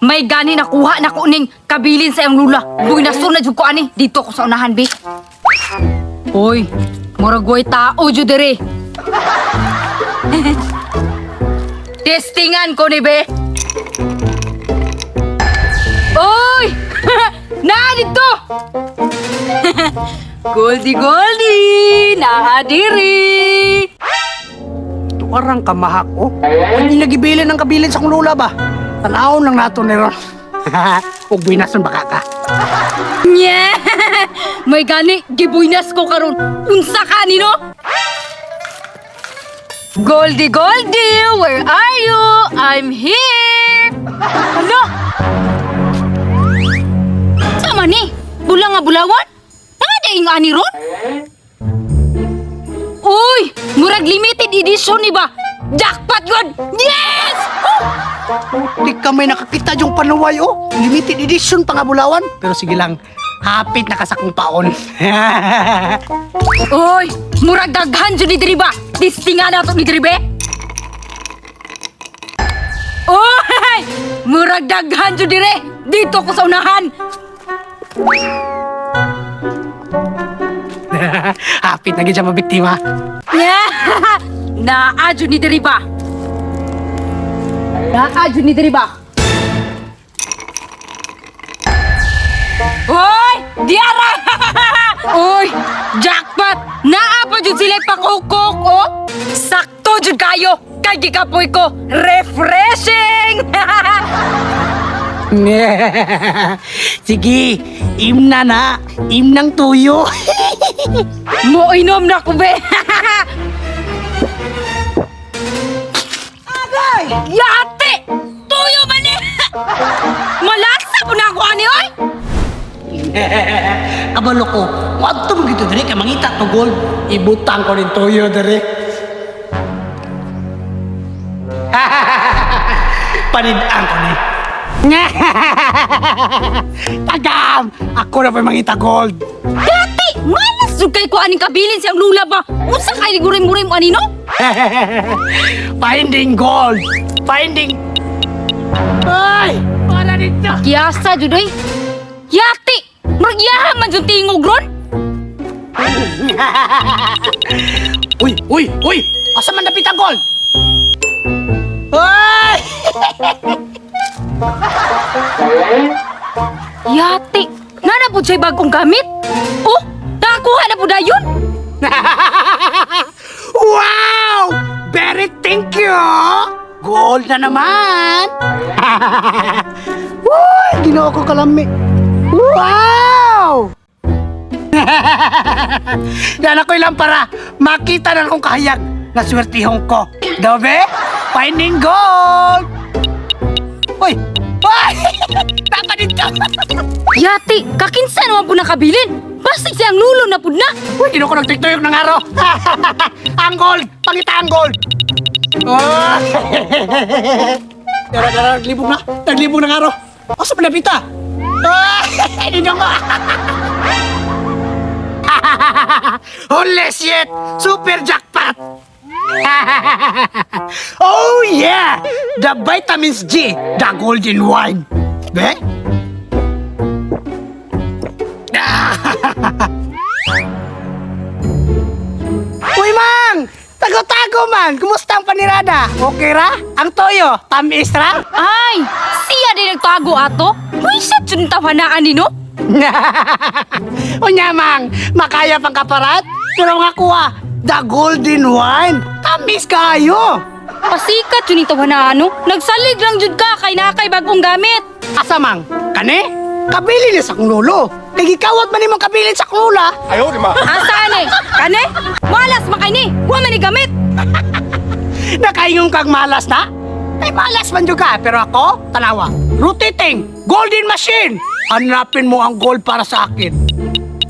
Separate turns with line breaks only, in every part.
May gani nakuha na ko ning kabilin sa iyang lula. Buy na sunod jud ko ani dito ko sa unahan be. Hoy, murag way tao jud dere. Testingan ko ni be. Oy! Na dito. Goldie, naadiri.
Tuwarang kamahak, oh. Hindi nagibilin ng kabilin sa kong lula ba? Tanawon lang nato ni Ron. Huwag binason baka ka.
Nye! May gani, gibuynas ko karon. Unsa ka nino? Goldie, where are you? I'm here! Ano? Sama ni? Bulang nga bulawan? Nangadaing nga ni Ron? Uy! Murag limited edition ni ba? Jackpot god! Yes!
Di ka may nakakita yung panuway, oh. Limited edition pa nga bulawan. Pero sige lang, hapit na ka sa kong paon.
Uy! Murag daghan dyan ni diri ba? Distingan na ito ni diri be? Uy! Murag daghan dyan diri! Dito ko sa unahan!
Hapit na gid siya mabiktima.
Naadyo ni diri ba? Naadyo ni diri ba? Uy! Diara! Uy! Jackpot! Naapa dyan sila pakukok, oh! Sakto dyan kayo! Kay gikapoy ko! Refreshing!
Sige, imna na. Imnang tuyo.
Mo inom na ko, be!
Agay!
Yate! Tuyo man eh! Malasa po na ako, ani, oy!
Kabalo ko, wag to mo gito diri kay mangita to gold. Ibutang ko rin tuyo diri. Panidaan ko ni. Tagam! Ako na pa mangita gold.
Yate! Malas jud kay ko aning kabilin siyang lula ba? Unsa kay gurim-gurim ani, no?
Finding gold! Finding... Ay! Para dito!
Kiyasa jud, oy! Yate! Maragyahan man jud tingog ron!
Uy! Asa man napita gold? Ay!
Yate! Nana po siya'y bagong gamit? Oh! Nakakuha na po dayon!
Wow! Very thank you! Gold na naman! Uy! Ginawa ko kalami. Wow! Yan ako ilang para makita na akong kahayag na swertihong ko. Dobe? Finding gold! Uy! Uy! Tapa dito!
Yate! Kakinsa naman po nakabilin! Basta siyang lulo na po na!
Uy! Gino ko nagtuyok ng araw! Ang gold! Pangita ang gold! Oh! Tara, naglibong na! Naglibong ng araw! Asa pa napita? Hindi ko! Holy shit! Super jackpot! Oh yeah! The vitamins G, the golden wine. Be? Uy, Mang! Tago-tago, man! Kumusta ang panirada? Okay ra? Ang toyo, tamis ra?
Ay! Siya din nagtago ato! Uy, siya dyan tawanaan ni, no?
Unya, Mang! Makaya pang kaparat? Pero nga kuha, the golden wine. Tamis kayo!
Pasikat yun ito na ano? Nagsalig lang jud ka kay nakay bagong gamit.
Asa, Mang? Kani? Kabili ni sa kong lolo. Nagikawat man imong kabili sa kong lula.
Asa ni? Kane? Malas makay ni. Wa man ni gamit.
Nakaingong kag malas na? Ay, malas man juga. Pero ako, tanawa, rotating, golden machine. Hanapin mo ang gold para sa akin.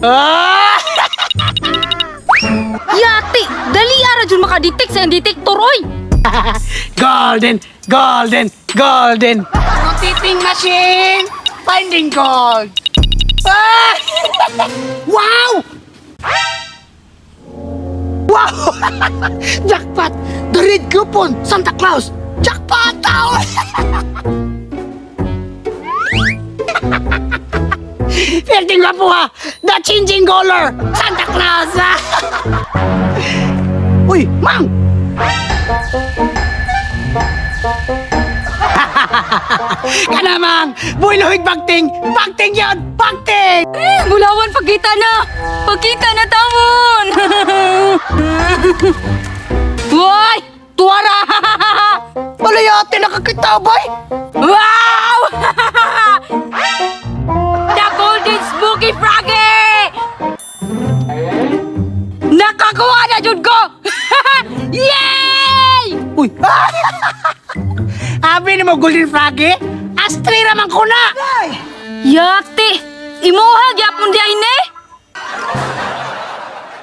Ah!
Yati, dali ara jud makadetect sa detektor oy.
Golden, golden, golden. Rotating machine, finding gold. Ah! Wow! Wow! Jackpot! The red coupon! Santa Claus! Jackpot! Tao! Perting ka po ha! The changing color! Santa Claus! Uy, Mang! Kanamang! Builuhig bagting! Bagting yun! Bagting!
Bulawan, pagkita na! Pagkita na tamon! Uy! Tuwara!
Malayote nakakita, boy!
Wow! The Golden Spooky Froggy! Nakakuha na jud ko! Yay!
Uy! Abi na mo, Golden Froggy! Astray raman ko na!
Yati! Imuhag yapon di ay ne?